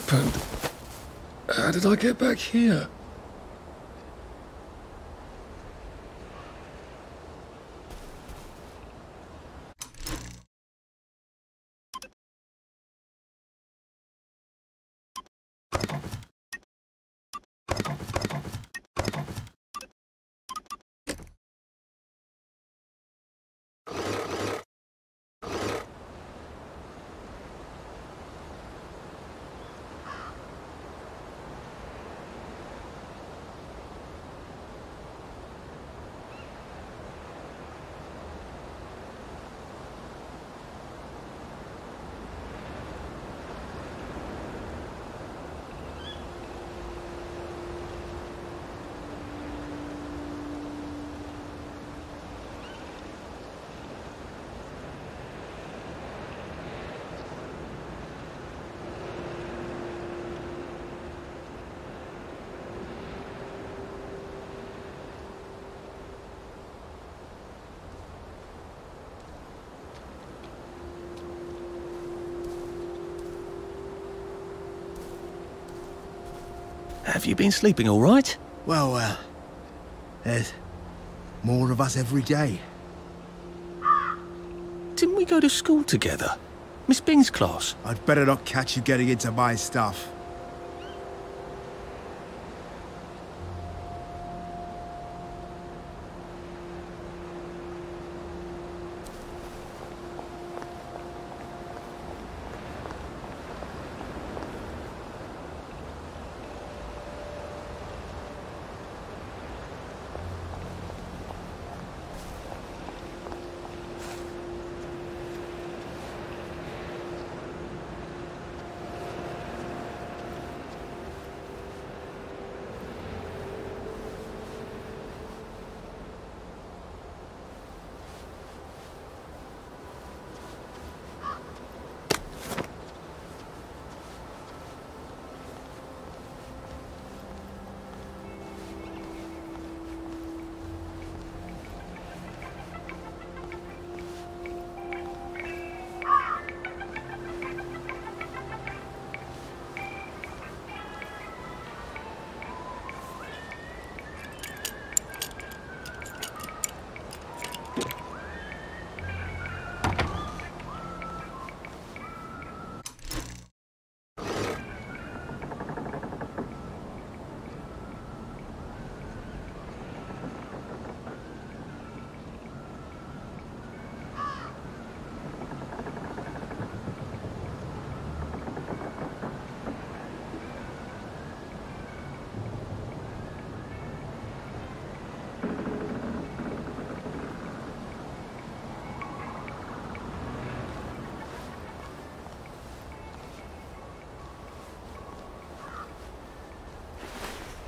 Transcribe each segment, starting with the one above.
happened? How did I get back here? Have you been sleeping all right? Well, there's more of us every day. Didn't we go to school together? Miss Bing's class? I'd better not catch you getting into my stuff.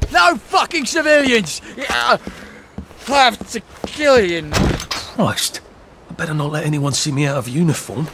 No fucking civilians! I have to kill you now. Christ. I better not let anyone see me out of uniform.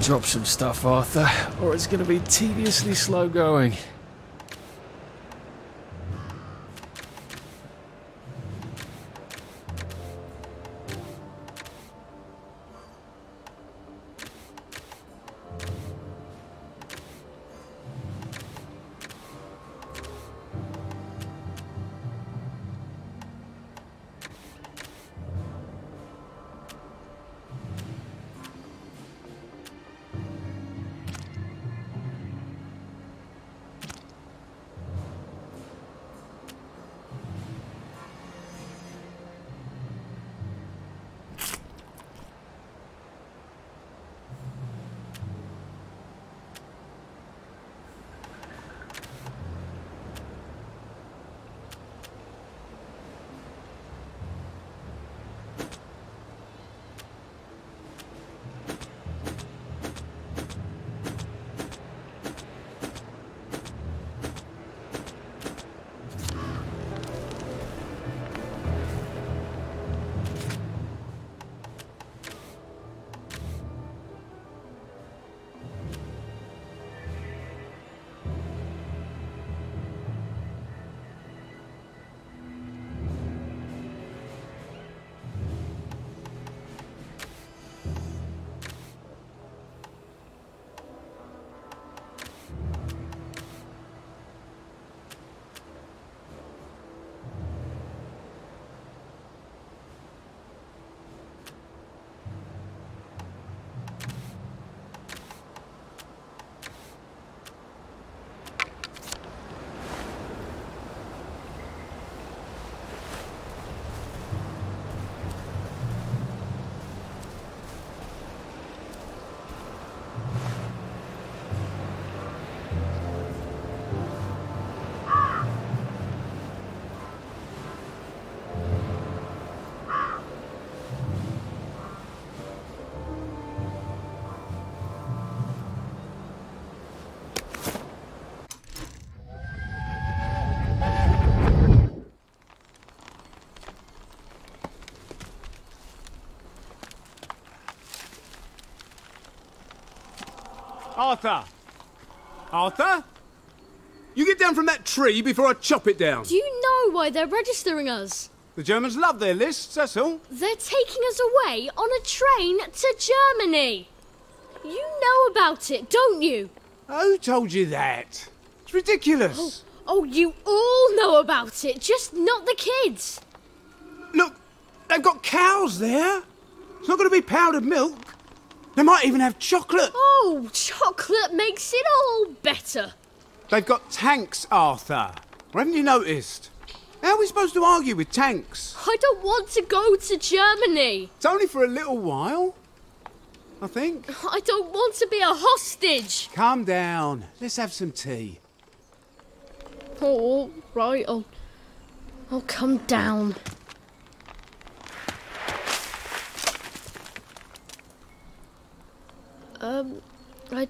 Drop some stuff, Arthur, or it's going to be tediously slow going. Arthur! Arthur? You get down from that tree before I chop it down. Do you know why they're registering us? The Germans love their lists, that's all. They're taking us away on a train to Germany. You know about it, don't you? Who told you that? It's ridiculous. Oh, you all know about it, just not the kids. Look, they've got cows there. It's not going to be powdered milk. They might even have chocolate. Oh, chocolate makes it all better. They've got tanks, Arthur. Or haven't you noticed? How are we supposed to argue with tanks? I don't want to go to Germany. It's only for a little while, I think. I don't want to be a hostage. Calm down. Let's have some tea. Oh, right, I'll come down. I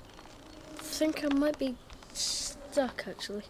think I might be stuck, actually.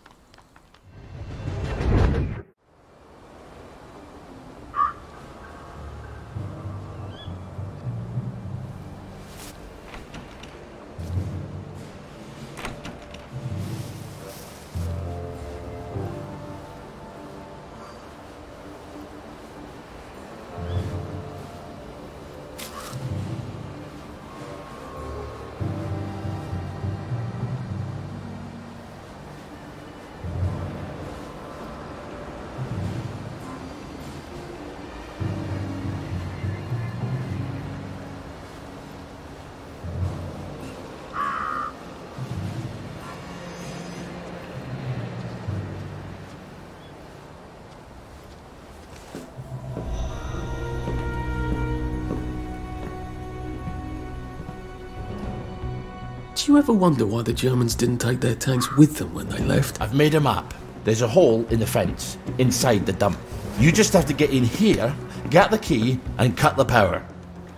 Do you ever wonder why the Germans didn't take their tanks with them when they left? I've made a map. There's a hole in the fence, inside the dump. You just have to get in here, get the key, and cut the power.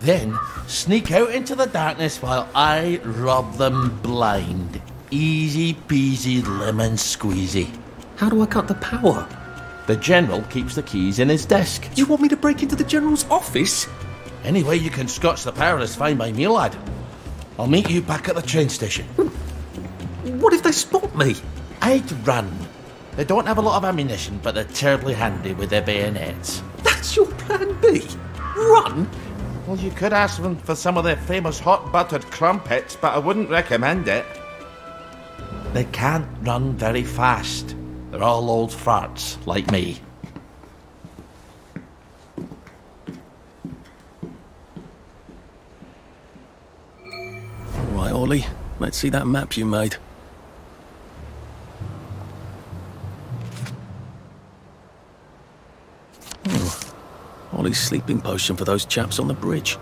Then, sneak out into the darkness while I rob them blind. Easy peasy lemon squeezy. How do I cut the power? The General keeps the keys in his desk. You want me to break into the General's office? Any way you can scotch the power is fine by me, lad. I'll meet you back at the train station. What if they spot me? I'd run. They don't have a lot of ammunition, but they're terribly handy with their bayonets. That's your plan B? Run? Well, you could ask them for some of their famous hot buttered crumpets, but I wouldn't recommend it. They can't run very fast. They're all old farts, like me. Right, Ollie, let's see that map you made. Ollie's sleeping potion for those chaps on the bridge.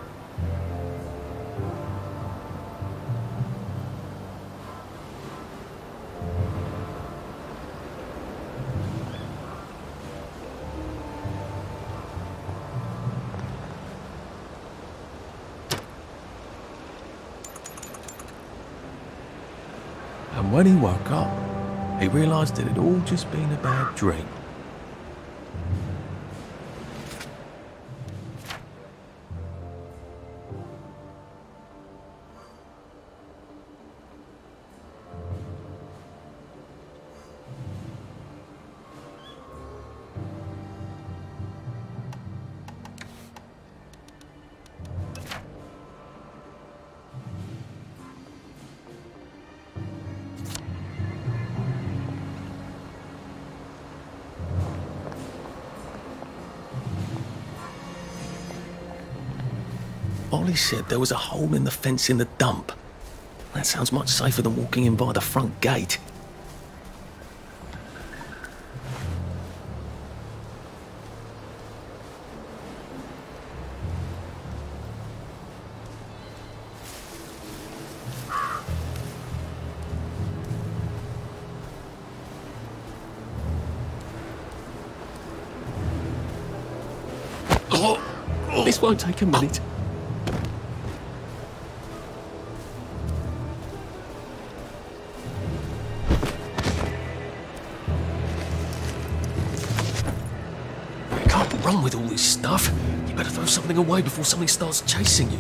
And when he woke up, he realised it had all just been a bad dream. Ollie said there was a hole in the fence in the dump. That sounds much safer than walking in by the front gate. This won't take a minute. Run with all this stuff. You better throw something away before something starts chasing you.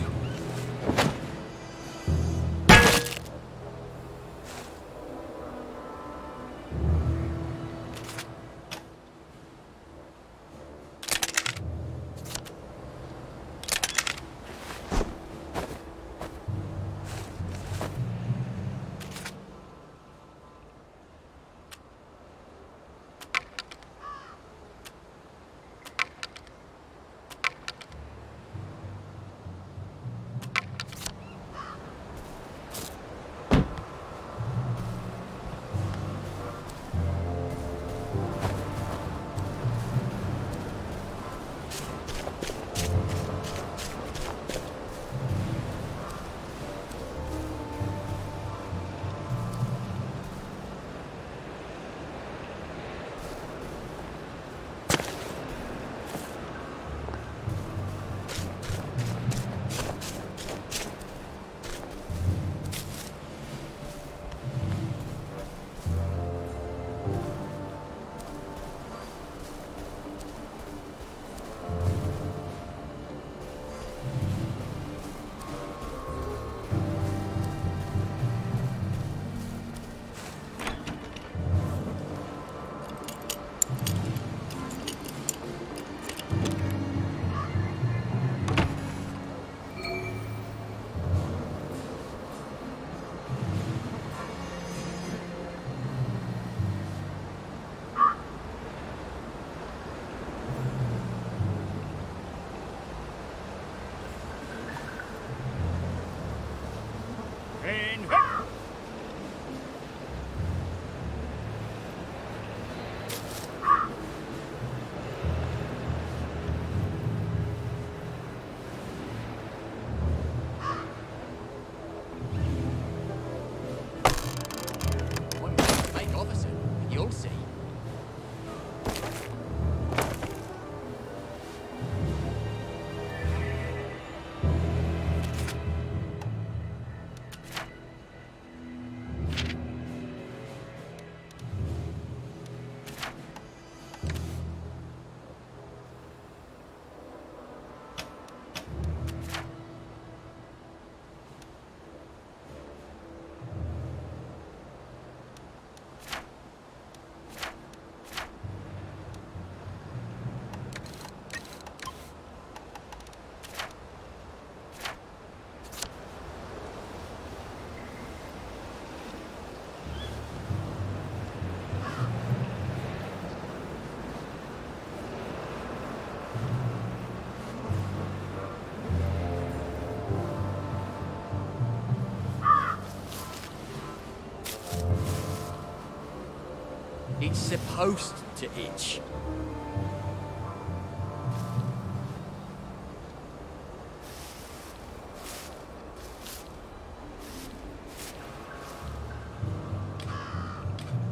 It's supposed to itch.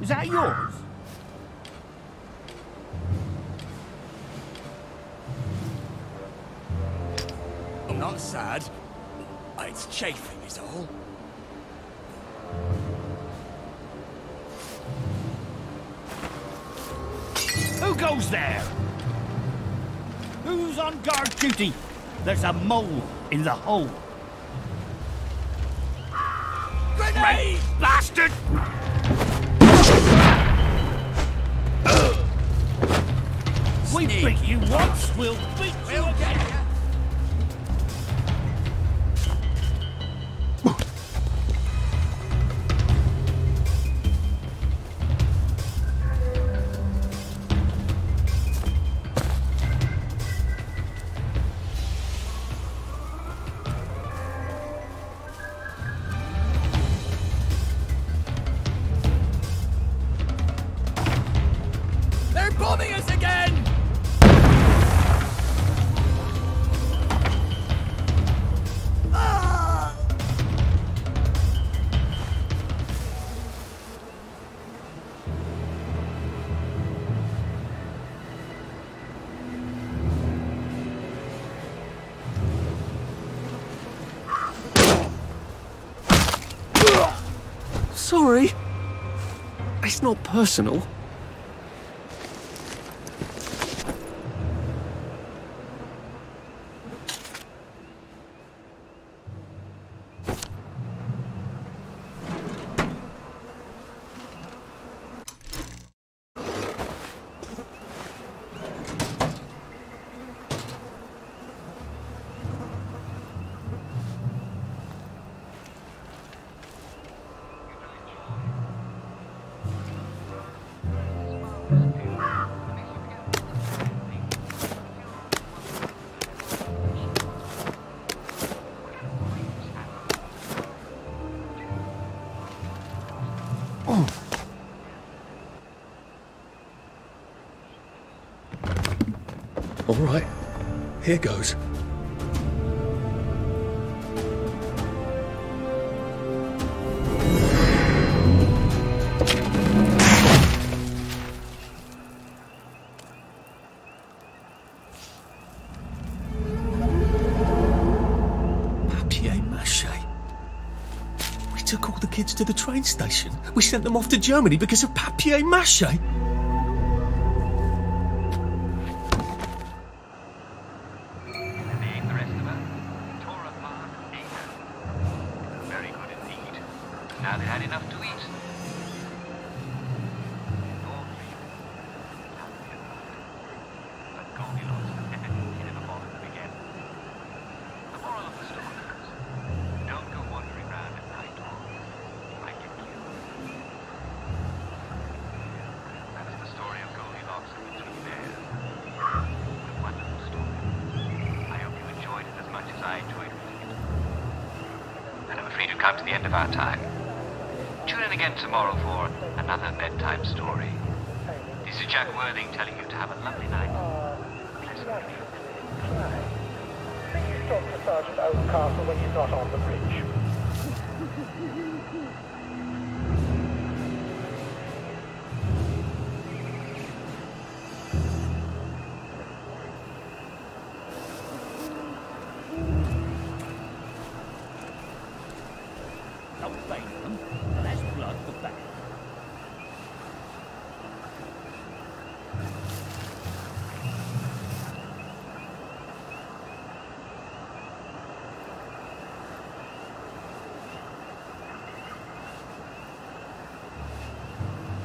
Is that yours? I'm not sad. It's chafing is all. Who goes there? Who's on guard duty? There's a mole in the hole. Grenade! Bastard! We beat you once, we'll beat you again. They're bombing us again! Sorry. It's not personal. All right, here goes. Papier-mâché. We took all the kids to the train station. We sent them off to Germany because of papier-mâché. Now they had enough to eat. But Goldilocks never bothered them again. The moral of the story is, don't go wandering around at night or you might get killed. That is the story of Goldilocks and the Three Bears. A wonderful story. I hope you enjoyed it as much as I enjoyed reading it. And I'm afraid we've come to the end of our time. Tune in again tomorrow for another bedtime story. This is Jack Worthing telling you to have a lovely night. Pleasant dreams. Please talk to Sergeant Oldcastle when he's not on the bridge. Don't blame them. Less blood, the better.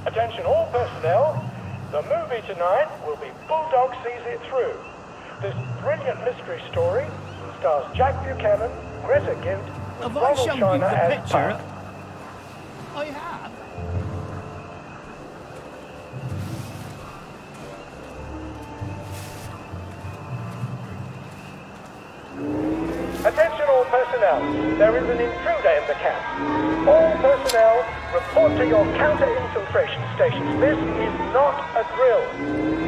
Attention all personnel, the movie tonight will be Bulldog Sees It Through. This brilliant mystery story stars Jack Buchanan, Greta Gint, Have I Ronald shown you China the as picture? Puck. I have. Attention all personnel, there is an intruder in the camp. All personnel, report to your counter-infiltration stations. This is not a drill.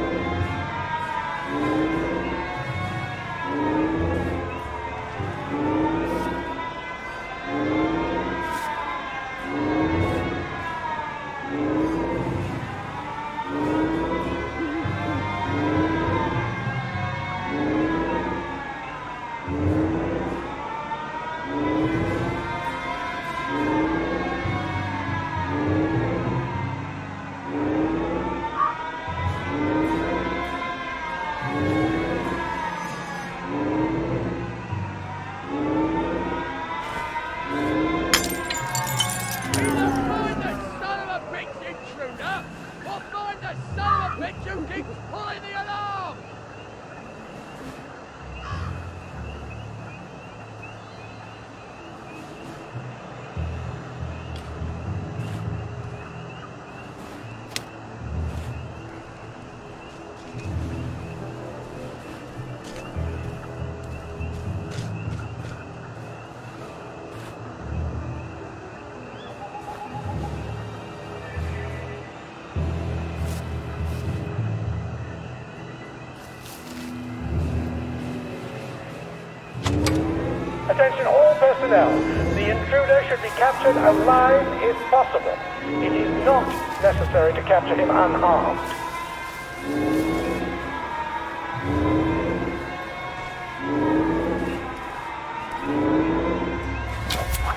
Attention all personnel. The intruder should be captured alive if possible. It is not necessary to capture him unharmed.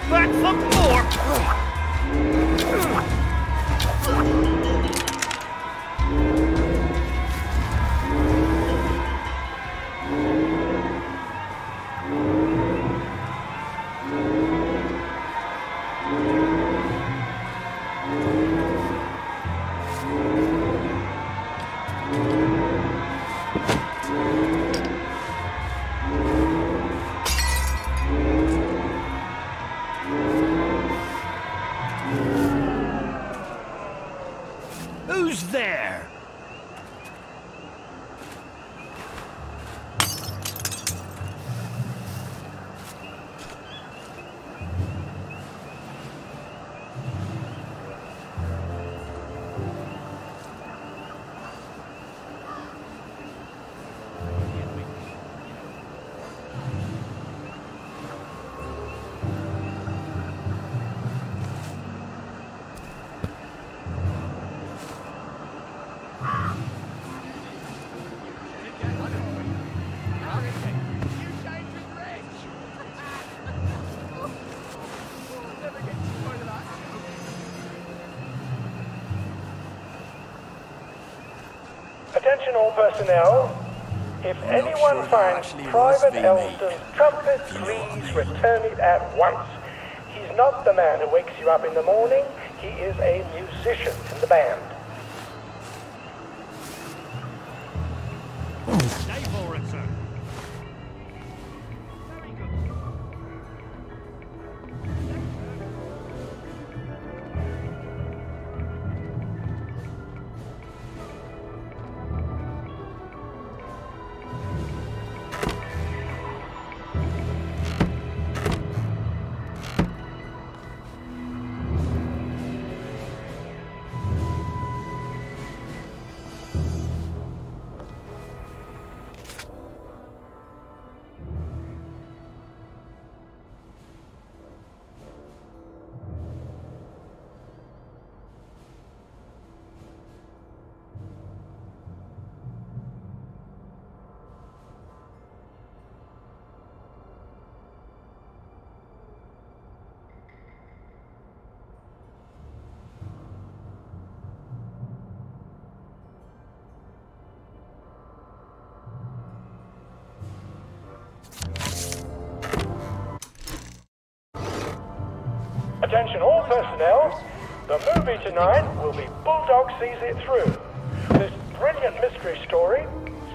Back for more! Who's there? Attention all personnel. If anyone finds Private Elston's trumpet, please return it at once. He's not the man who wakes you up in the morning. He is a musician in the band. Stay for it, sir. Very good. Attention all personnel. The movie tonight will be Bulldog Sees It Through. This brilliant mystery story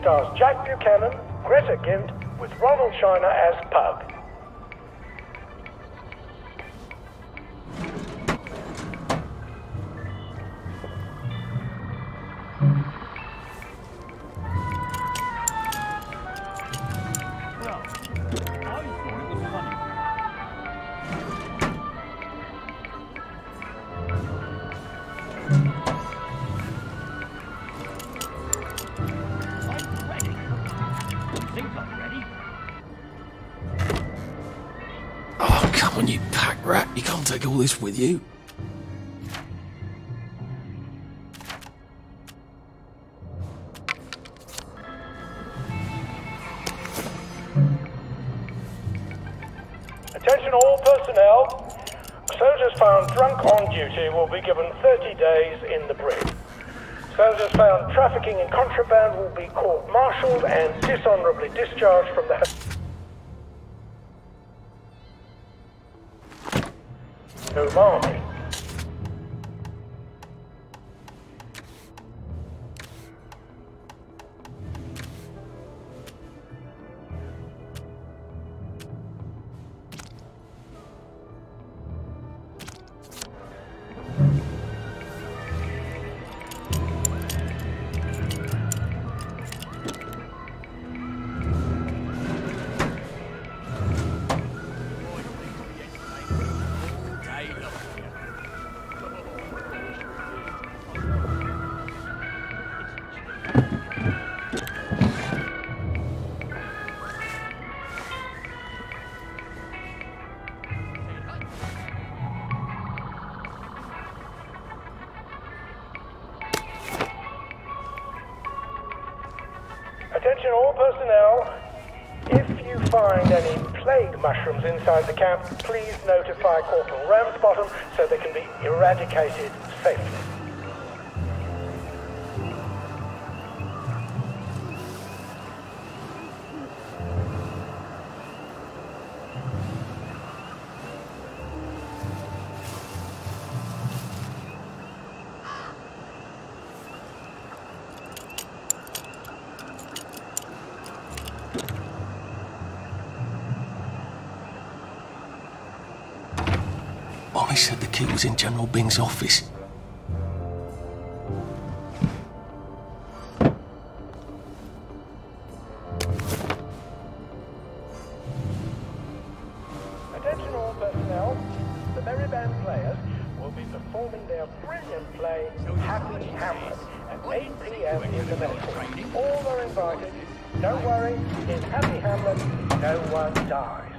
stars Jack Buchanan, Greta Gint, with Ronald Shiner as Pug. Well, I thought it was Come on, you pack rat. You can't take all this with you. Attention all personnel. Soldiers found drunk on duty will be given 30 days in the brig. Soldiers found trafficking in contraband will be court-martialed and dishonorably discharged from the Home Army. Attention all personnel. If you find any plague mushrooms inside the camp, please notify Corporal Ramsbottom so they can be eradicated safely. Mommy said the key was in General Bing's office. Attention all personnel. The Merry Band players will be performing their brilliant play, Happy Hamlet, at 8 p.m. in the Metro. All are invited. Don't worry, in Happy Hamlet, no one dies.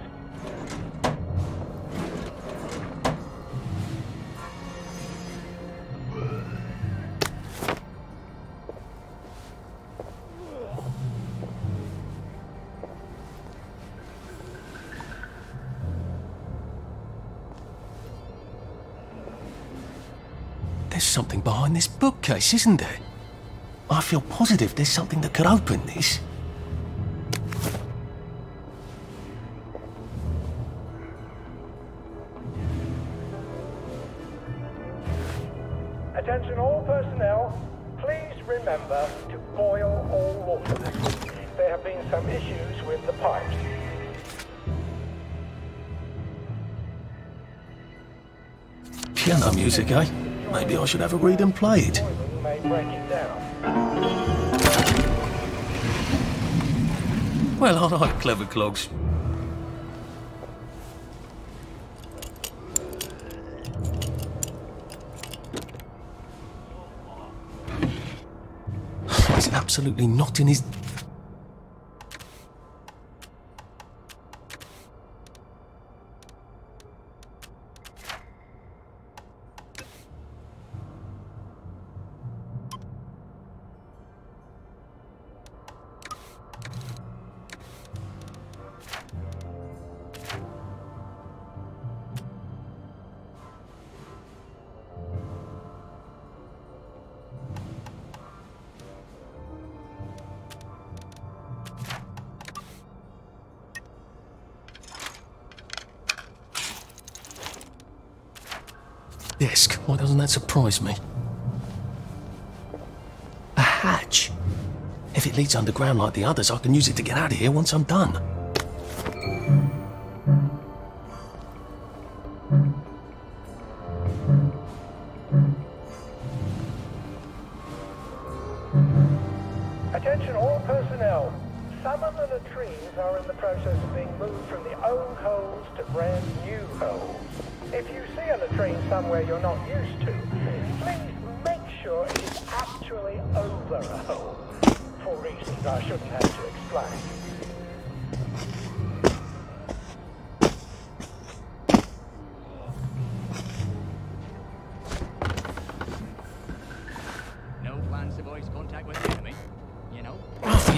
There's something behind this bookcase, isn't there? I feel positive there's something that could open this. Attention all personnel, please remember to boil all water. There have been some issues with the pipes. Piano music, eh? Maybe I should have a read and play it. Boiling may break it down. Well, I like clever clogs. He's absolutely not in his... Desk. Why doesn't that surprise me? A hatch. If it leads underground like the others, I can use it to get out of here once I'm done. Attention all personnel. Some of the latrines are in the process of being moved from the old holes to brand new holes. If you see a latrine somewhere you're not used to, please make sure it is actually over a hole, for reasons I shouldn't have to explain.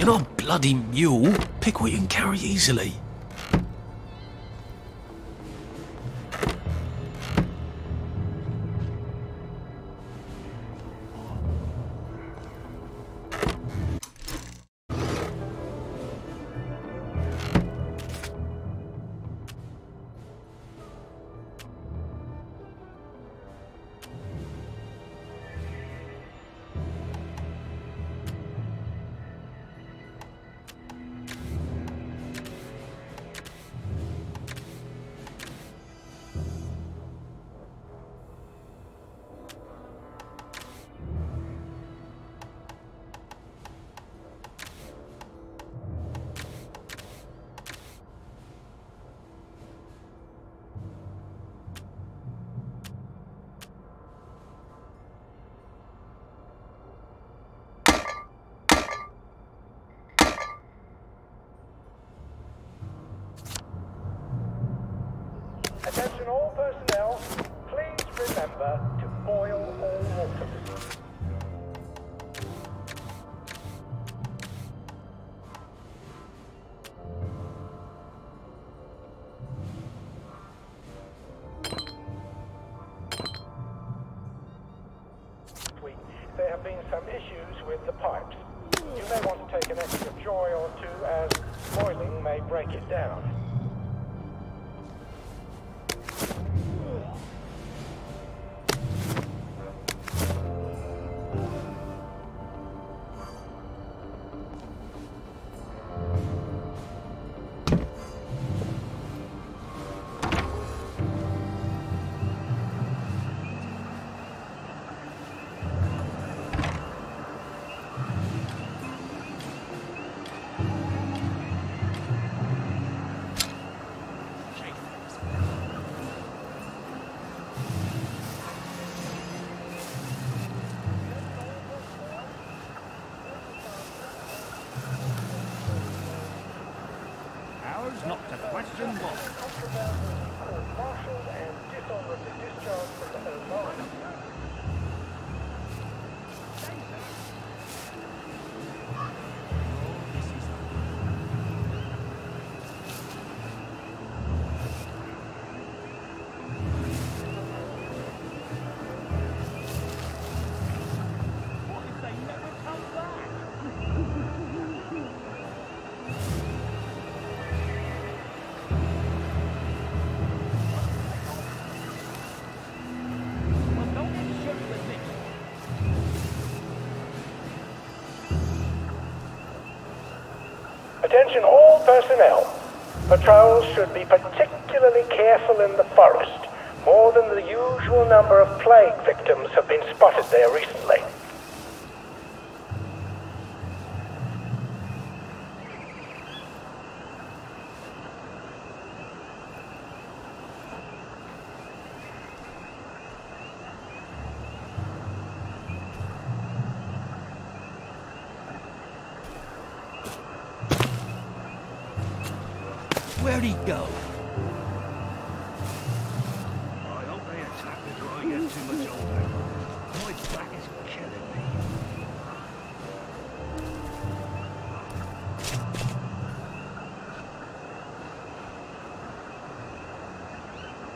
not a bloody mule. Pick what you can carry easily. Attention all personnel, please remember to boil all waters. There have been some issues with the pipes. You may want to take an extra joy or two as boiling may break it down. Not to question what. Marshalled and dishonorably discharged from the home line. What if they never come back? Attention all personnel. Patrols should be particularly careful in the forest. More than the usual number of plague victims have been spotted there recently. Where'd he go? I hope they attack before I get too much older. My back is killing me.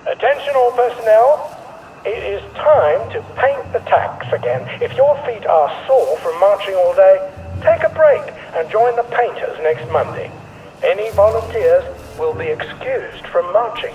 Attention all personnel. It is time to paint the tacks again. If your feet are sore from marching all day, take a break and join the painters next Monday. Any volunteers will be excused from marching.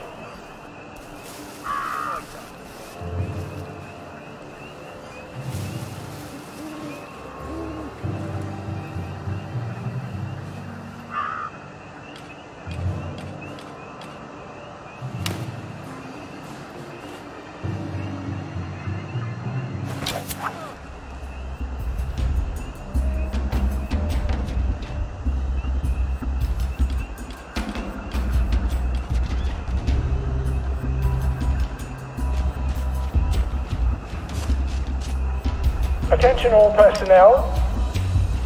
Attention all personnel.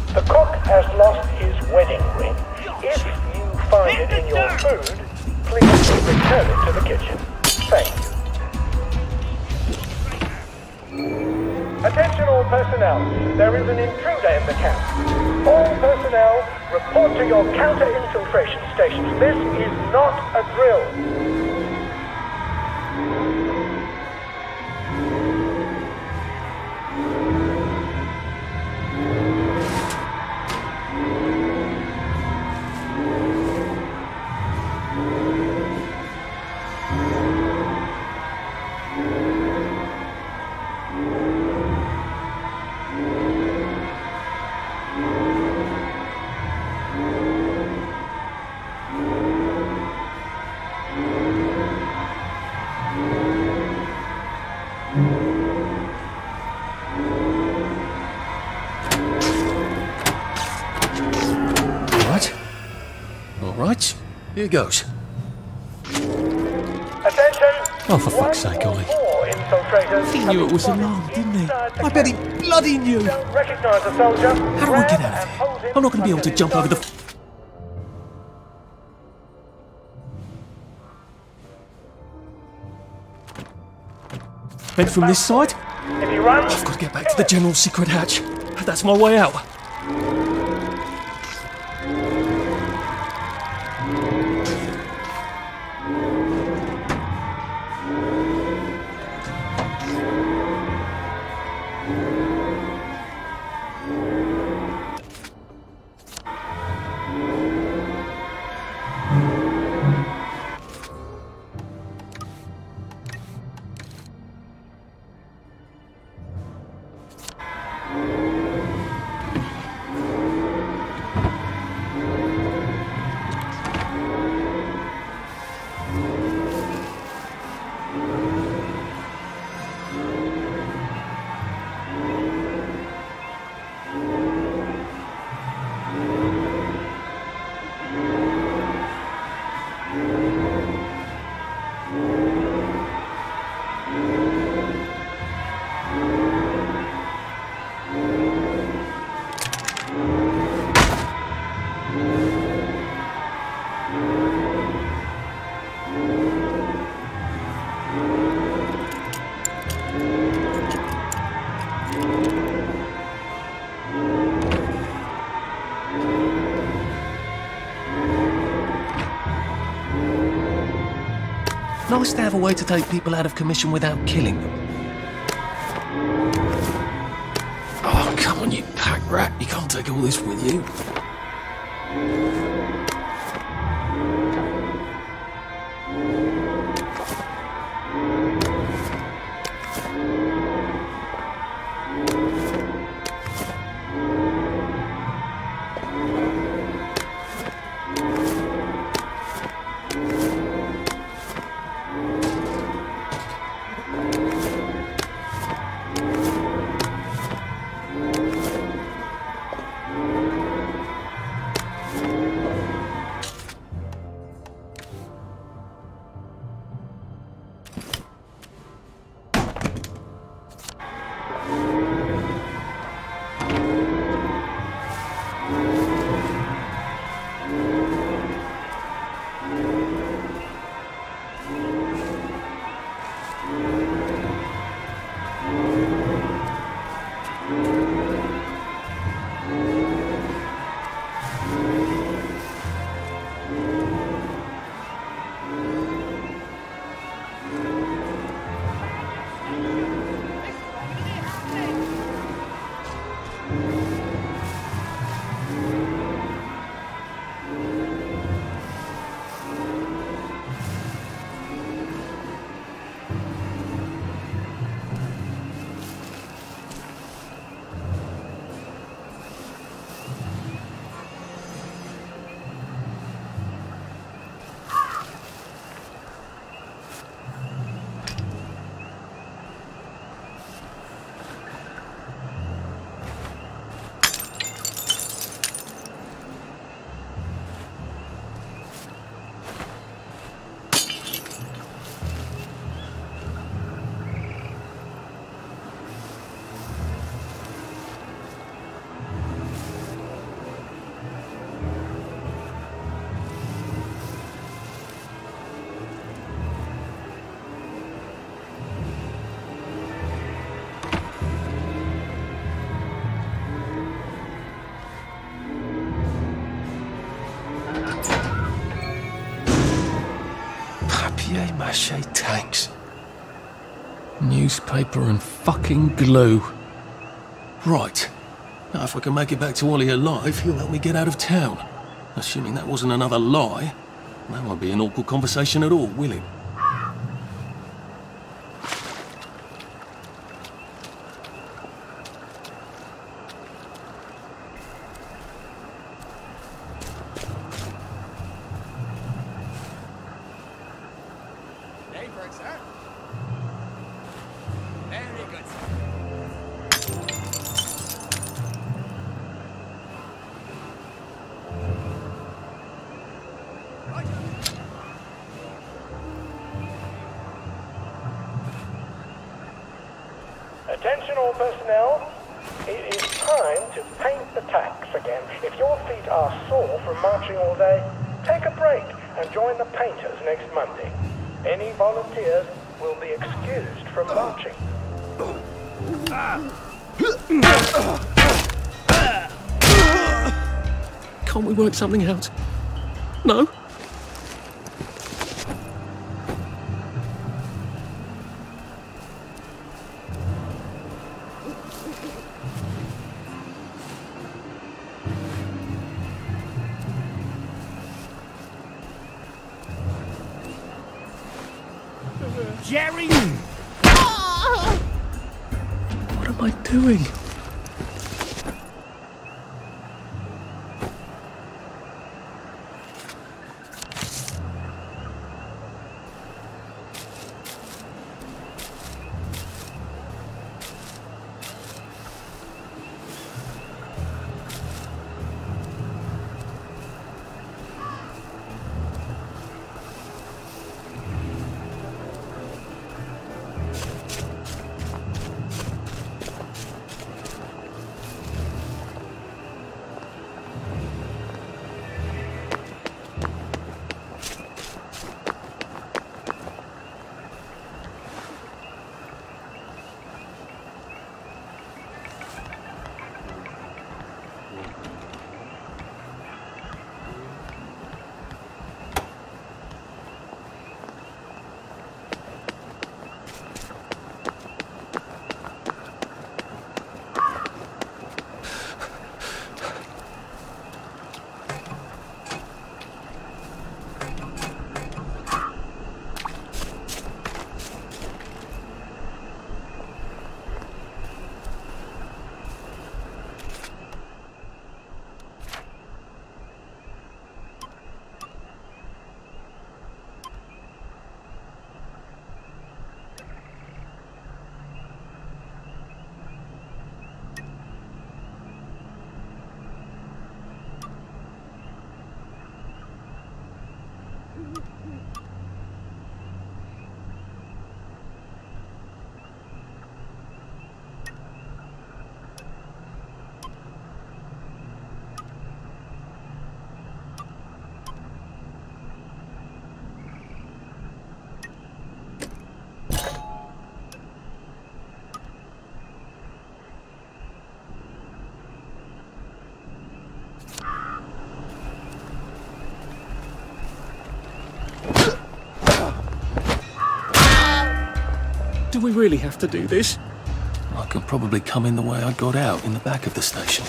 The cook has lost his wedding ring. If you find it in your food, please return it to the kitchen. Thank you. Attention all personnel. There is an intruder in the camp. All personnel report to your counter-infiltration stations. This is not a drill. Alright, here goes. Attention! Oh, for fuck's sake, Ollie. He knew it was alarmed, didn't he? I bet he bloody knew. Don't recognise a soldier. How do I get out of here? I'm not going to be able to jump over the... Vent from this side? If he runs, I've got to get back to the general secret hatch. That's my way out. Nice to have a way to take people out of commission without killing them. Oh, come on, you pack rat. You can't take all this with you. Pache tanks. Newspaper and fucking glue. Right. Now if I can make it back to Ollie alive, he'll help me get out of town. Assuming that wasn't another lie, that won't be an awkward conversation at all, will it? Attention all personnel, it is time to paint the tacks again. If your feet are sore from marching all day, take a break and join the painters next Monday. Any volunteers will be excused from marching. Can't we work something out? No? Jerry! What am I doing? Do we really have to do this? I could probably come in the way I got out in the back of the station.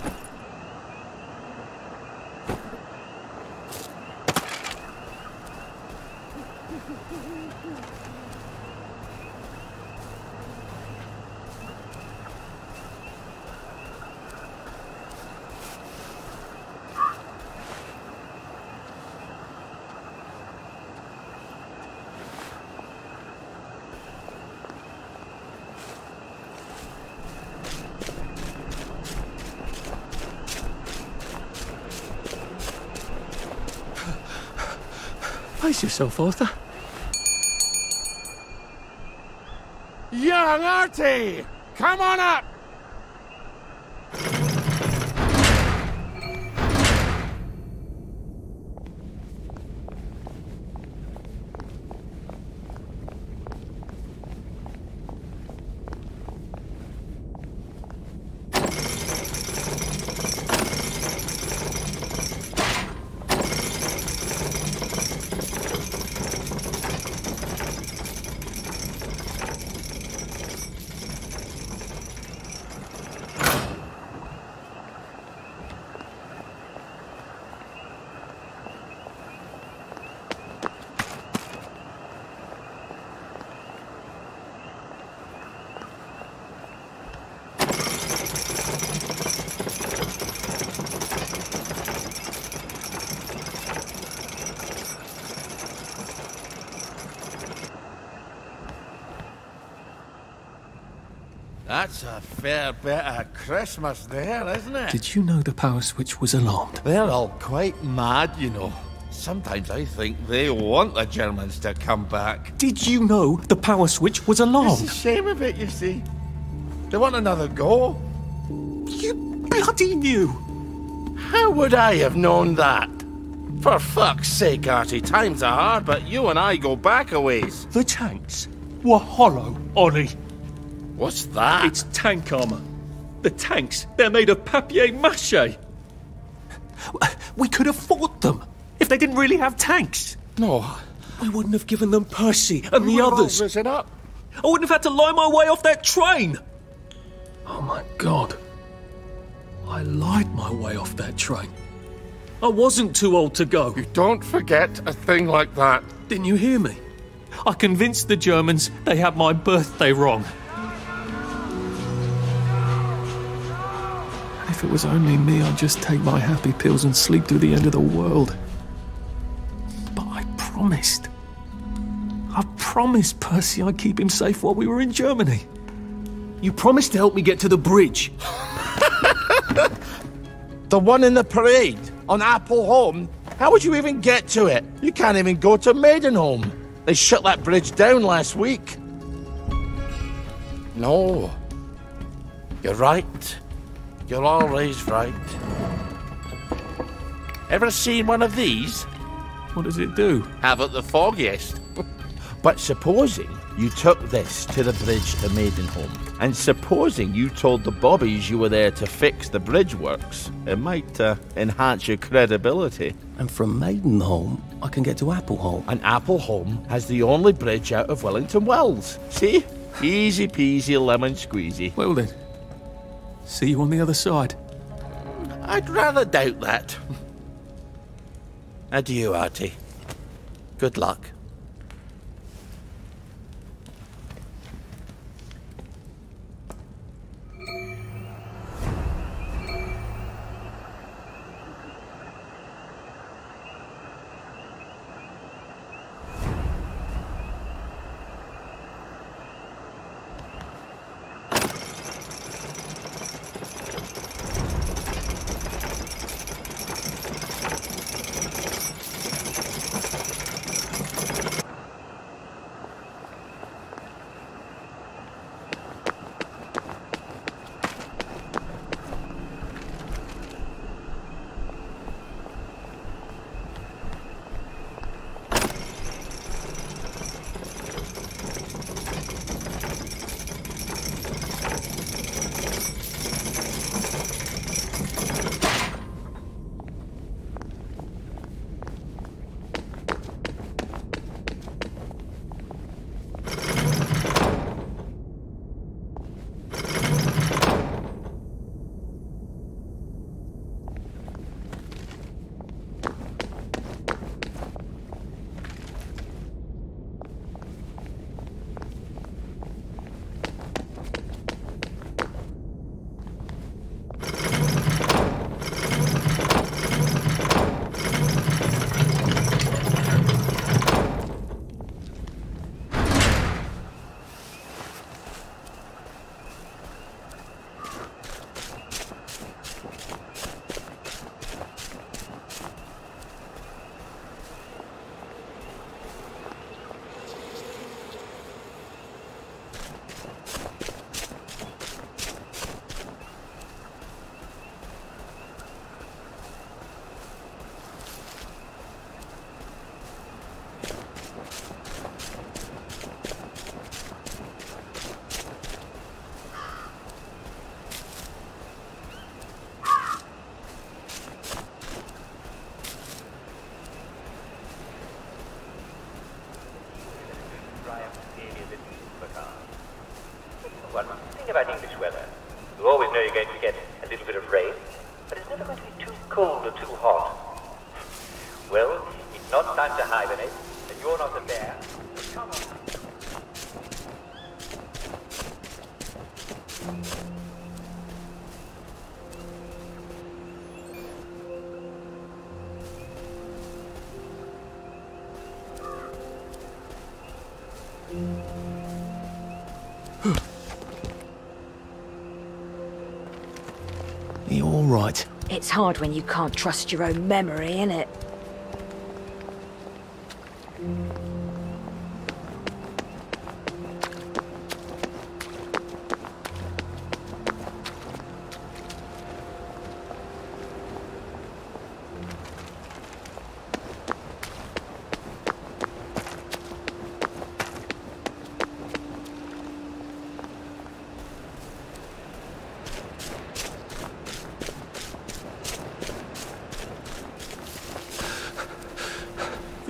Pace yourself, Arthur. Young Artie! Come on up! That's a fair bit of Christmas there, isn't it? Did you know the power switch was alarmed? They're all quite mad, you know. Sometimes I think they want the Germans to come back. Did you know the power switch was alarmed? It's a shame of it, you see. They want another go. You bloody knew! How would I have known that? For fuck's sake, Artie, times are hard, but you and I go back a ways. The tanks were hollow, Ollie. What's that? It's tank armor. The tanks, they're made of papier-mâché. We could have fought them if they didn't really have tanks. No. We wouldn't have given them Percy and the others. It up. I wouldn't have had to lie my way off that train. Oh my God. I lied my way off that train. I wasn't too old to go. You don't forget a thing like that. Didn't you hear me? I convinced the Germans they had my birthday wrong. If it was only me, I'd just take my happy pills and sleep through the end of the world. But I promised. I promised Percy I'd keep him safe while we were in Germany. You promised to help me get to the bridge. The one in the parade on Appleholme? How would you even get to it? You can't even go to Maidenholm. They shut that bridge down last week. No. You're right. You're always right. Ever seen one of these? What does it do? Haven't the foggiest. But supposing you took this to the bridge to Maidenholm, and supposing you told the bobbies you were there to fix the bridge works, it might enhance your credibility. And from Maidenholm, I can get to Appleholme. And Appleholme has the only bridge out of Wellington Wells. See? Easy peasy lemon squeezy. Well then, see you on the other side. I'd rather doubt that. Adieu, Artie. Good luck. One thing about English weather, you always know you're going to get a little bit of rain, but it's never going to be too cold or too hot. Well, it's not time to hibernate, and you're not a bear, so come on. right. It's hard when you can't trust your own memory, innit?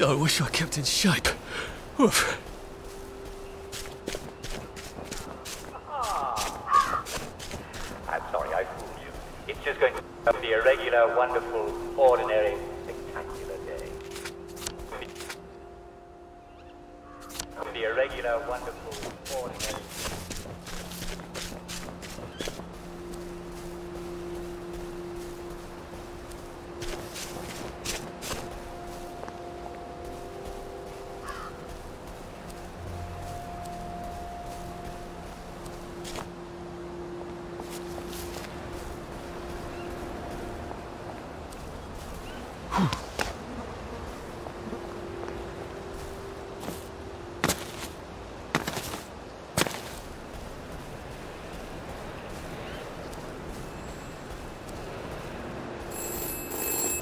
I wish I kept in shape. Oof. I'm sorry I fooled you. It's just going to be a regular, wonderful, ordinary, spectacular day. It'll be a regular, wonderful, ordinary...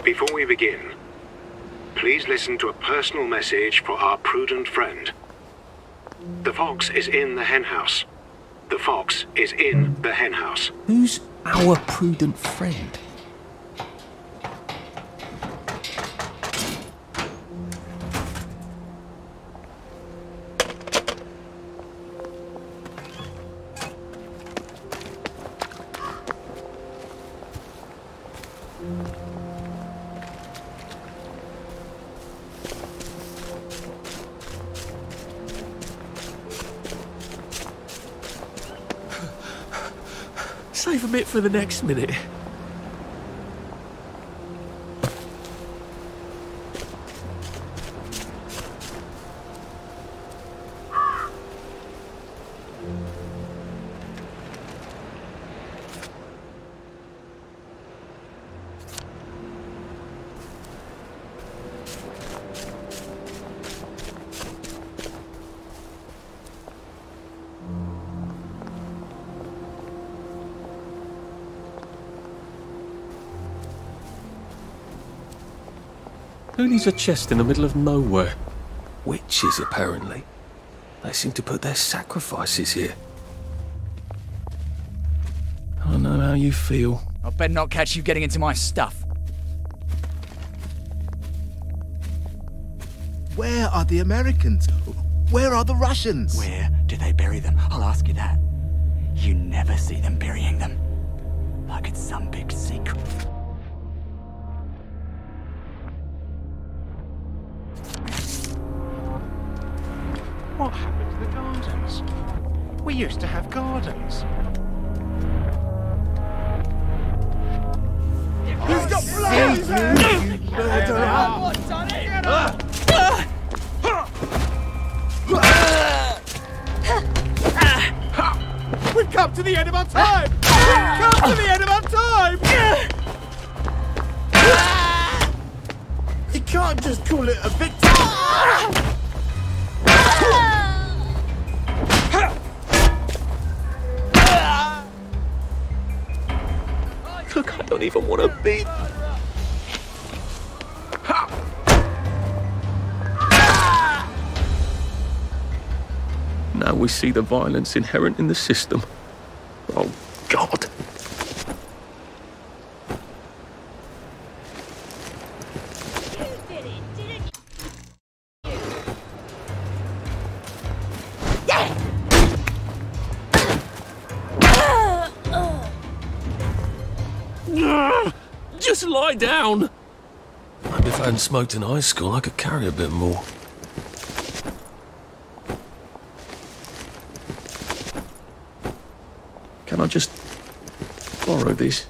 Before we begin, please listen to a personal message for our prudent friend. The fox is in the henhouse. The fox is in the henhouse. Who's our prudent friend? Save a bit for the next minute. Who needs a chest in the middle of nowhere? Witches, apparently. They seem to put their sacrifices here. I know how you feel. I better not catch you getting into my stuff. Where are the Americans? Where are the Russians? Where do they bury them? I'll ask you that. You never see them burying them. Like it's some big secret. What happened to the gardens? We used to have gardens. He's got blood! You murderer! We've come to the end of our time! We've come to the end of our time! You can't just call it a victory! Look, I don't even want to be... Now we see the violence inherent in the system. Oh, God. Just lie down. Maybe if I hadn't smoked in high school, I could carry a bit more. Can I just borrow this?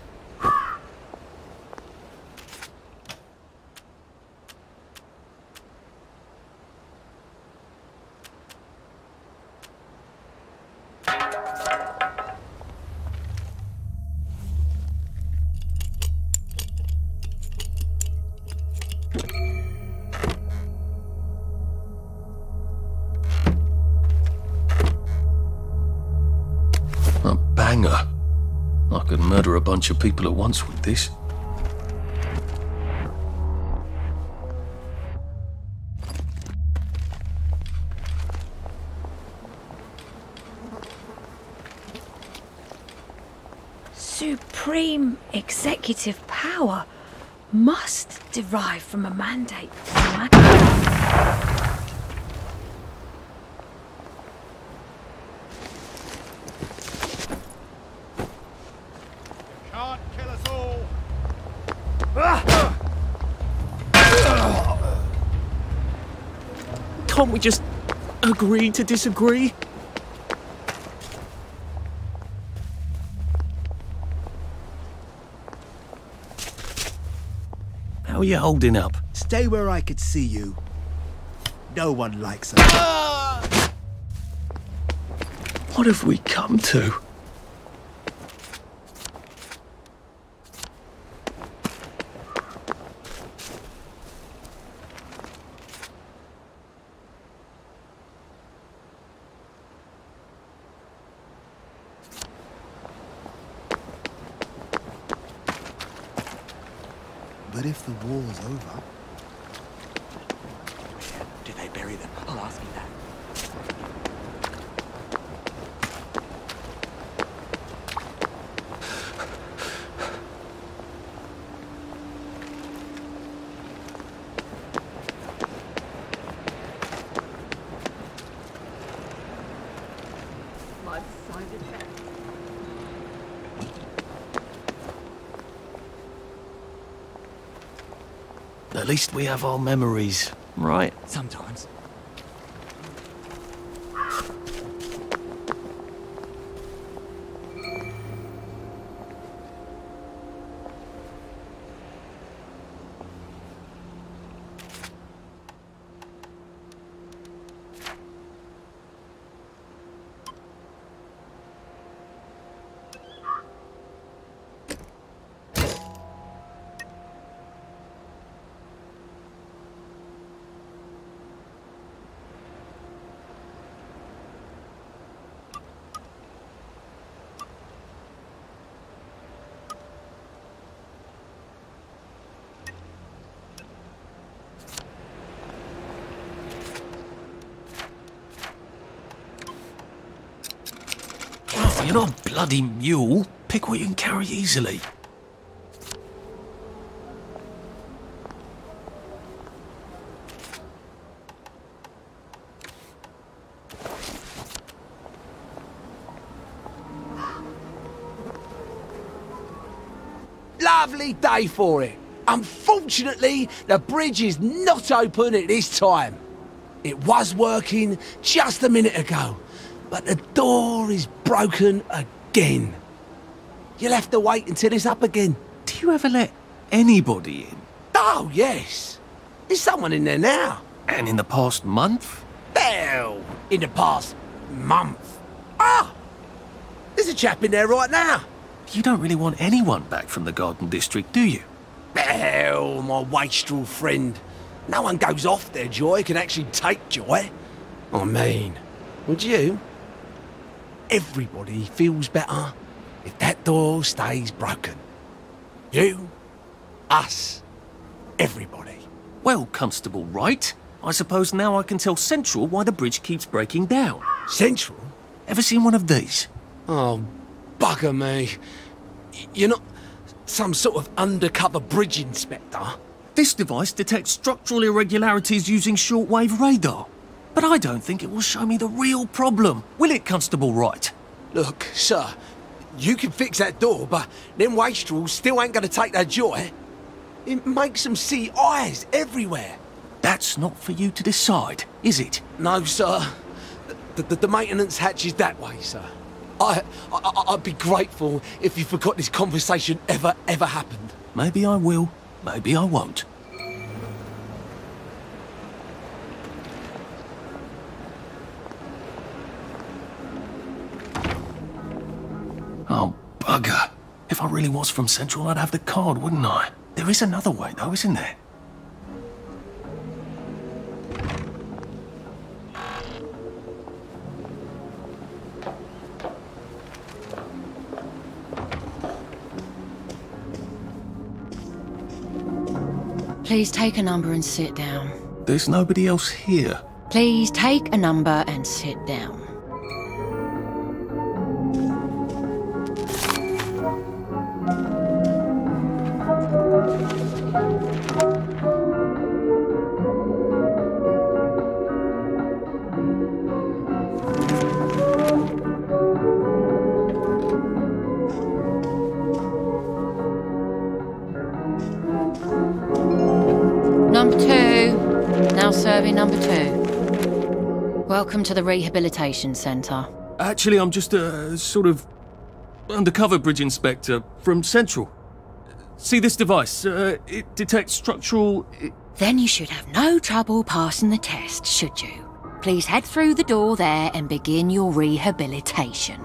banger. I could murder a bunch of people at once with this. Supreme executive power must derive from a mandate from Can't kill us all. Can't we just agree to disagree? How are you holding up? Stay where I could see you. No one likes us. What have we come to? But if the war's over... Did they bury them? I'll ask you that. At least we have our memories, right? Sometimes. Oh, you're not a bloody mule. Pick what you can carry easily. Lovely day for it. Unfortunately, the bridge is not open at this time. It was working just a minute ago, but the door is broken again. You'll have to wait until it's up again. Do you ever let anybody in? Oh, yes. There's someone in there now. And in the past month? Hell, in the past month. Ah! There's a chap in there right now. You don't really want anyone back from the Garden District, do you? Hell, my wastrel friend. No one goes off their joy, can actually take joy. I mean, would you? Everybody feels better if that door stays broken. You, us, everybody. Well, Constable Wright, I suppose now I can tell Central why the bridge keeps breaking down. Central? Ever seen one of these? Oh, bugger me. You're not some sort of undercover bridge inspector? This device detects structural irregularities using shortwave radar. But I don't think it will show me the real problem. Will it, Constable Wright? Look, sir, you can fix that door, but them wastrels still ain't gonna take their joy. It makes them see eyes everywhere. That's not for you to decide, is it? No, sir. The maintenance hatch is that way, sir. I'd be grateful if you forgot this conversation ever happened. Maybe I will, maybe I won't. Oh, bugger. If I really was from Central, I'd have the card, wouldn't I? There is another way, though, isn't there? Please take a number and sit down. There's nobody else here. Please take a number and sit down. Number 2. Now serving number 2. Welcome to the Rehabilitation Centre. Actually, I'm just a sort of undercover bridge inspector from Central. See this device? It detects structural... Then you should have no trouble passing the test, should you? Please head through the door there and begin your rehabilitation.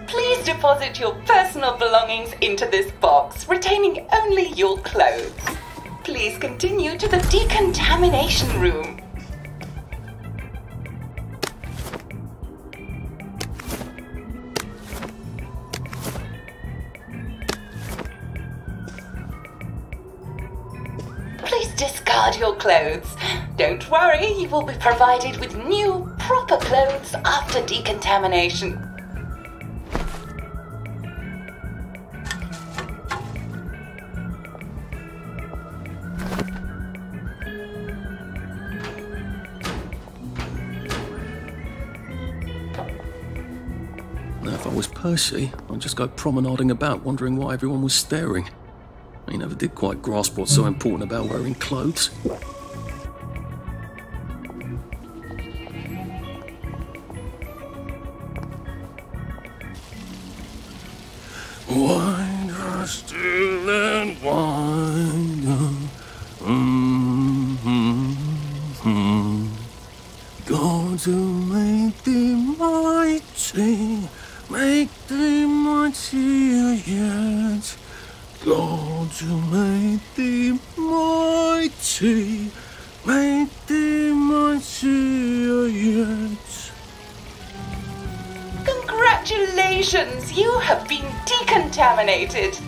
Please deposit your personal belongings into this box, retaining only your clothes. Please continue to the decontamination room. Please discard your clothes. Don't worry, you will be provided with new, proper clothes after decontamination. Now, if I was Percy, I'd just go promenading about, wondering why everyone was staring. He never did quite grasp what's so important about wearing clothes. Wind still and wind. Going to make thee mighty, make thee mightier yet. God to make thee mighty, make thee mightier yet. Congratulations, you have been decontaminated.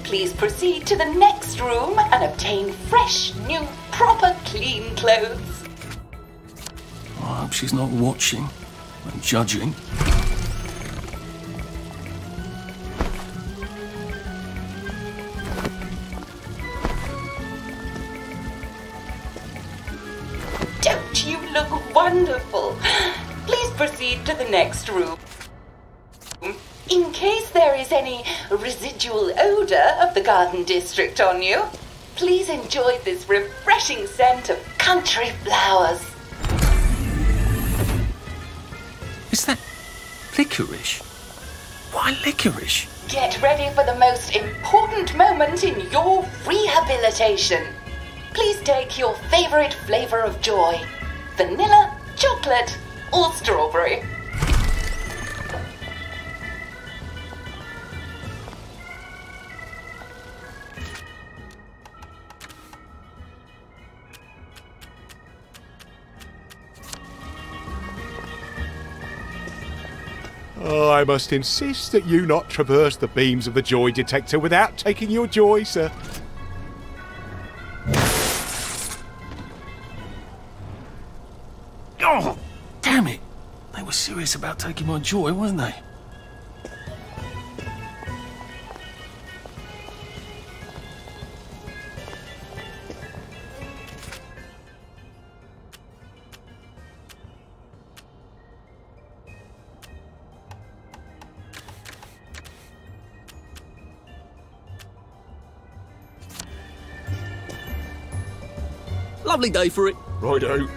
Please proceed to the next room and obtain fresh, new, proper, clean clothes. I hope she's not watching and judging. Don't you look wonderful? Please proceed to the next room. In case there is any residual odor of the garden district on you, please enjoy this refreshing scent of country flowers. Is that licorice? Why licorice? Get ready for the most important moment in your rehabilitation. Please take your favorite flavor of joy: vanilla, chocolate, or strawberry. Oh, I must insist that you not traverse the beams of the joy detector without taking your joy, sir. Oh, damn it! They were serious about taking my joy, weren't they? Lovely day for it. Righto.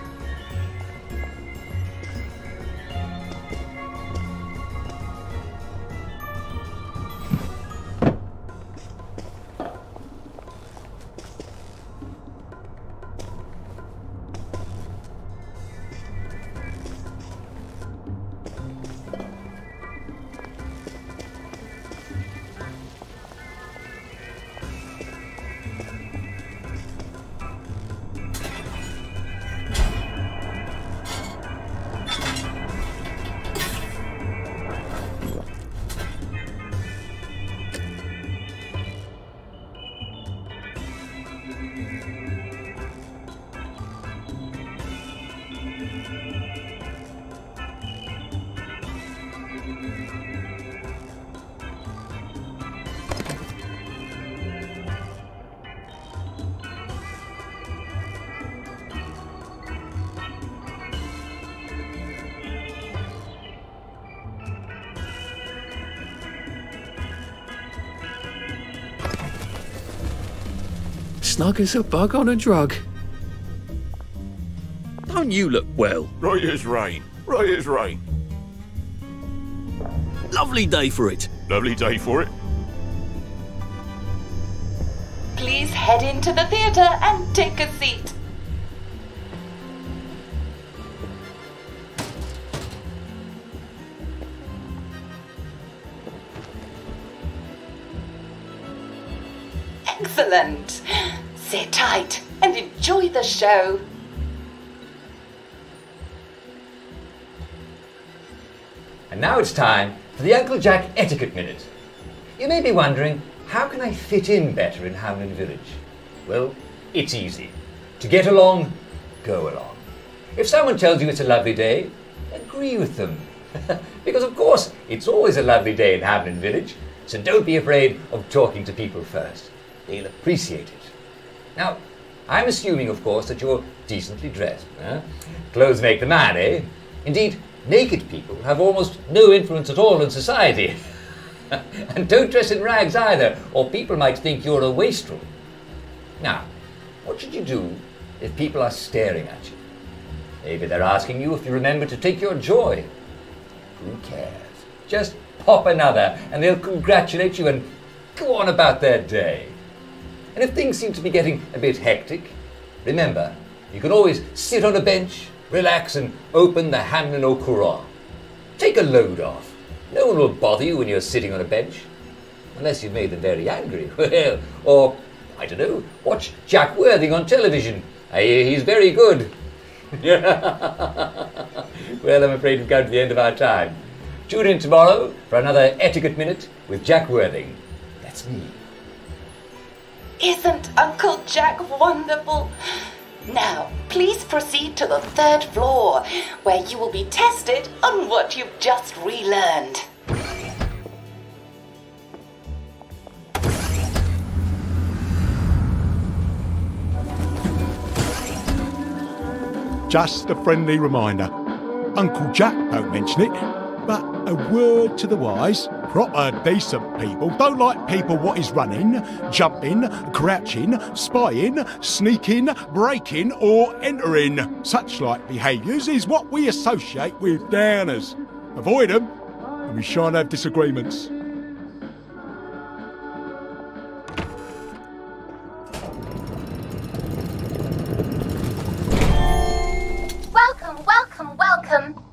snug as a bug on a drug. Don't you look well? Right as rain. Right as rain. Lovely day for it. Lovely day for it. Please head into the theatre and take a seat. Excellent. Sit tight and enjoy the show. And now it's time for the Uncle Jack Etiquette Minute. You may be wondering, how can I fit in better in Hamlin Village? Well, it's easy. To get along, go along. If someone tells you it's a lovely day, agree with them. Because of course, it's always a lovely day in Hamlin Village, so don't be afraid of talking to people first. They'll appreciate it. Now, I'm assuming, of course, that you're decently dressed. Clothes make the man, eh? Indeed, naked people have almost no influence at all in society. And don't dress in rags either, or people might think you're a wastrel. Now, what should you do if people are staring at you? Maybe they're asking you if you remember to take your joy. Who cares? Just pop another, and they'll congratulate you and go on about their day. And if things seem to be getting a bit hectic, remember, you can always sit on a bench, relax and open the Hamlin au Courant. Take a load off. No one will bother you when you're sitting on a bench. Unless you've made them very angry. Well, or, I don't know, watch Jack Worthing on television. I hear he's very good. Well, I'm afraid we've come to the end of our time. Tune in tomorrow for another Etiquette Minute with Jack Worthing. That's me. Isn't Uncle Jack wonderful? Now, please proceed to the 3rd floor, where you will be tested on what you've just relearned. Just a friendly reminder. Uncle Jack don't mention it, but a word to the wise. Proper decent people don't like people what is running, jumping, crouching, spying, sneaking, breaking or entering. Such like behaviours is what we associate with downers. Avoid them and we shan't have disagreements. Welcome, welcome, welcome.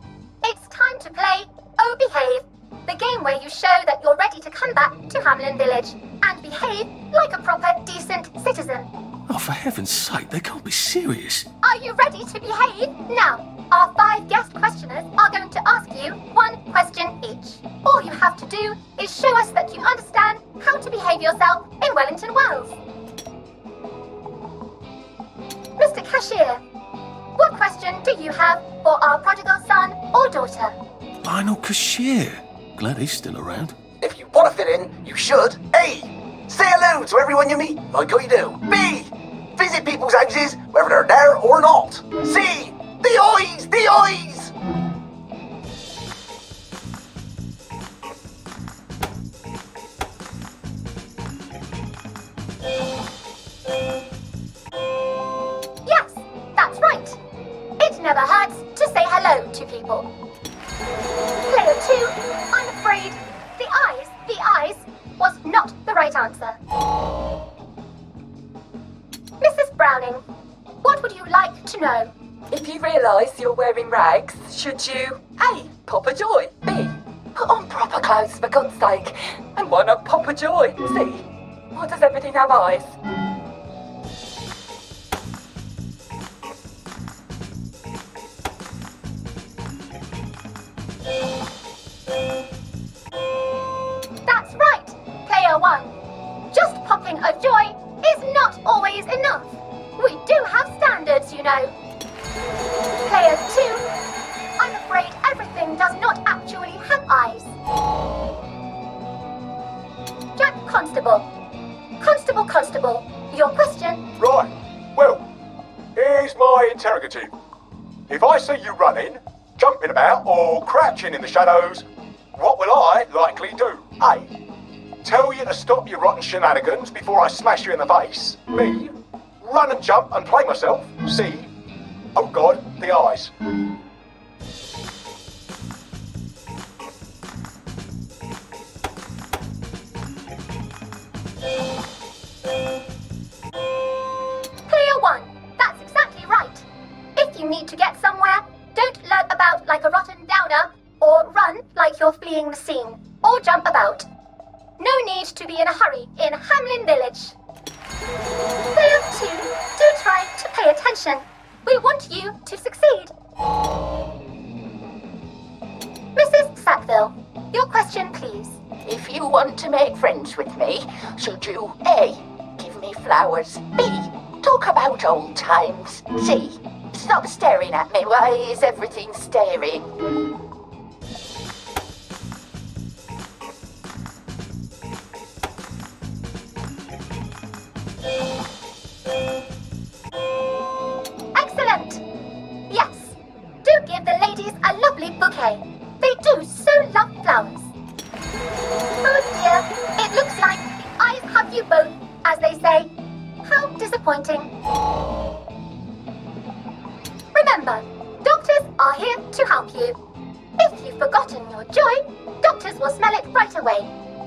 It's time to play Oh Behave, the game where you show that you're ready to come back to Hamlin Village and behave like a proper, decent citizen. Oh, for heaven's sake, they can't be serious. Are you ready to behave? Now, our 5 guest questioners are going to ask you 1 question each. All you have to do is show us that you understand how to behave yourself in Wellington, Wales. Mr. Cashier, what question do you have for our prodigal son or daughter? Lionel Cashier. Glad he's still around. If you want to fit in, you should. A. Say hello to everyone you meet, like how you do. B. Visit people's houses, whether they're there or not. C. The eyes! The eyes! Yes, that's right. It never hurts to say hello to people. Player 2, I'm afraid the eyes was not the right answer. Mrs. Browning, what would you like to know? If you realise you're wearing rags, should you A. Pop a joy, B. Put on proper clothes for God's sake, and why not pop a joy, C. Why does everything have eyes? That's right, Player 1. Just popping a joy is not always enough. We do have standards, you know. Player 2, I'm afraid everything does not actually have eyes. Jack Constable. Constable, your question? Right, well, here's my interrogative. If I see you running, jumping about or crouching in the shadows, what will I likely do? A. Tell you to stop your rotten shenanigans before I smash you in the face. B. run and jump and play myself. See? Oh God, the eyes. Player 1, that's exactly right. If you need to get somewhere, don't lurk about like a rotten downer, or run like you're fleeing the scene, or jump about. No need to be in a hurry in Hamlin Village. Player 2, do try to pay attention. We want you to succeed. Mrs. Sackville, your question please. If you want to make friends with me, should you A. give me flowers, B. talk about old times, C. stop staring at me, why is everything staring? Excellent! Yes, do give the ladies a lovely bouquet. They do so love flowers. Oh dear, it looks like the eyes have you both, as they say. How disappointing. Remember, doctors are here to help you. If you've forgotten your joy, doctors will smell it right away,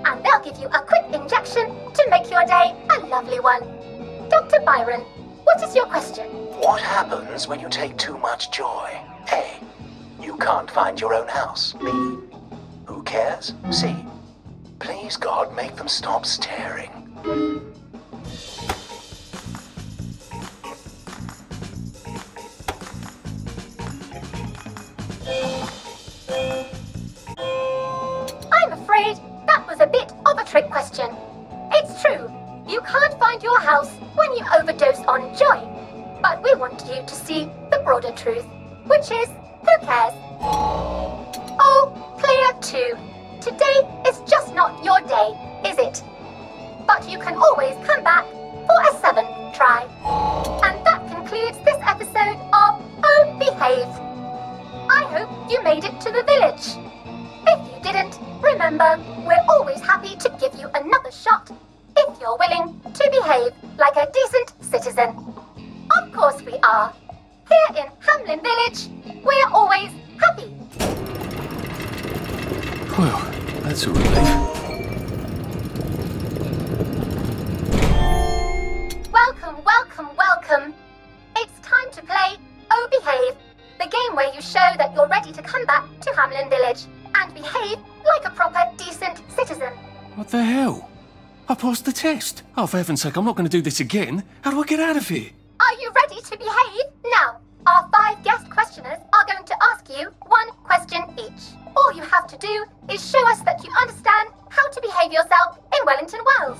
and they'll give you a quick injection to make your day a lovely one. Dr. Byron, what is your question? What happens when you take too much joy? A. You can't find your own house. B. Who cares? C. Please God, make them stop staring. I'm afraid that was a bit of a trick question. It's true, you can't find your house when you overdose on joy. But we want you to see the broader truth, which is, who cares? Oh, Player 2, today is just not your day, is it? But you can always come back for a 7th try. And that concludes this episode of Oh Behave. I hope you made it to the village. If you didn't, remember, we're always happy to give you another shot if you're willing to behave like a decent citizen. Of course we are. Here in Hamlin Village, we're always happy. Well, that's a relief. Welcome, welcome, welcome. It's time to play Oh Behave, the game where you show that you're ready to come back to Hamlin Village and behave like a proper, decent citizen. What the hell? I passed the test. Oh, for heaven's sake, I'm not going to do this again. How do I get out of here? Are you ready to behave? Now, our 5 guest questioners are going to ask you 1 question each. All you have to do is show us that you understand how to behave yourself in Wellington Wells.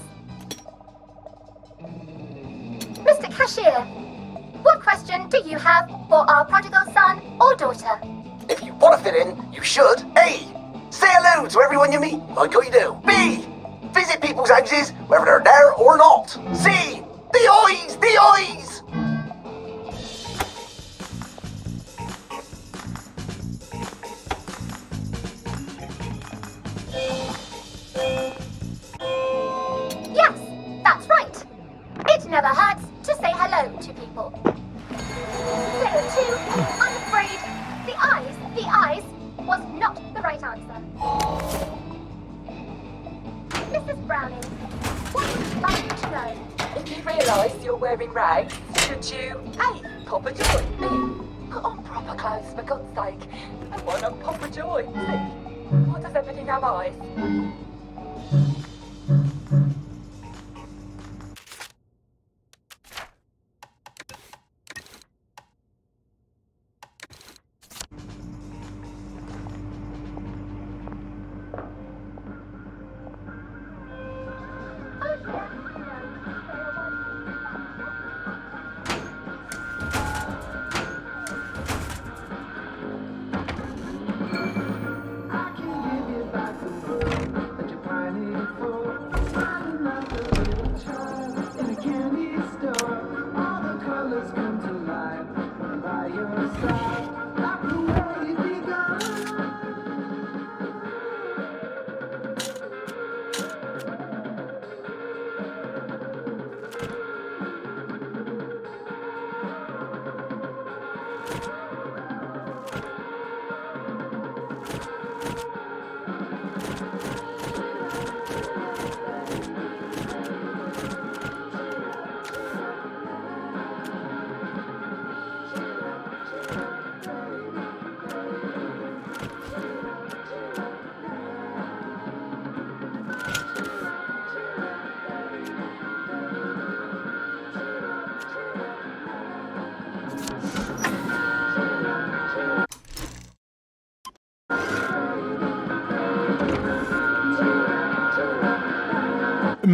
Mr. Cashier, what question do you have for our prodigal son or daughter? If you want to fit in, you should. A. Say hello to everyone you meet, like how you do. B. Visit people's houses, whether they're there or not. C. The eyes! The eyes! Yes, that's right. It never hurts to say hello to people. Player 2, I'm afraid the eyes was not the right answer. Mrs. Browning, what would you like to know? If you realise you're wearing rags, should you A. pop a joy, B. put on proper clothes for God's sake, and why not pop a joy, C. why does everything have eyes?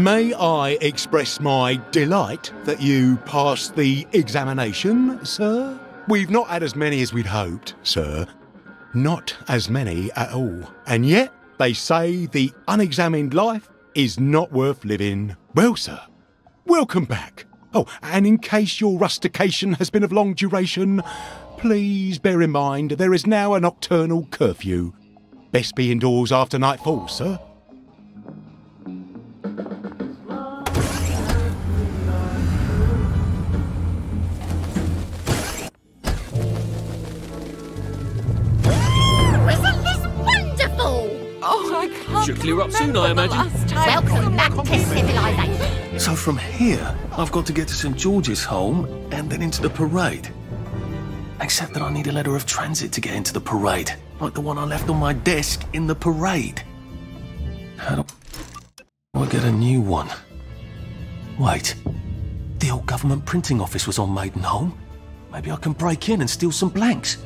May I express my delight that you passed the examination, sir? We've not had as many as we'd hoped, sir. Not as many at all. And yet, they say the unexamined life is not worth living. Well, sir, welcome back. Oh, and in case your rustication has been of long duration, please bear in mind there is now a nocturnal curfew. Best be indoors after nightfall, sir. Isn't this wonderful? Oh, I can't. Should clear up soon, I imagine. Welcome back to civilization. So from here, I've got to get to St. George's home and then into the parade. Except that I need a letter of transit to get into the parade, like the one I left on my desk in the parade. How do I get a new one? Wait, the old government printing office was on Maidenholm. Maybe I can break in and steal some blanks.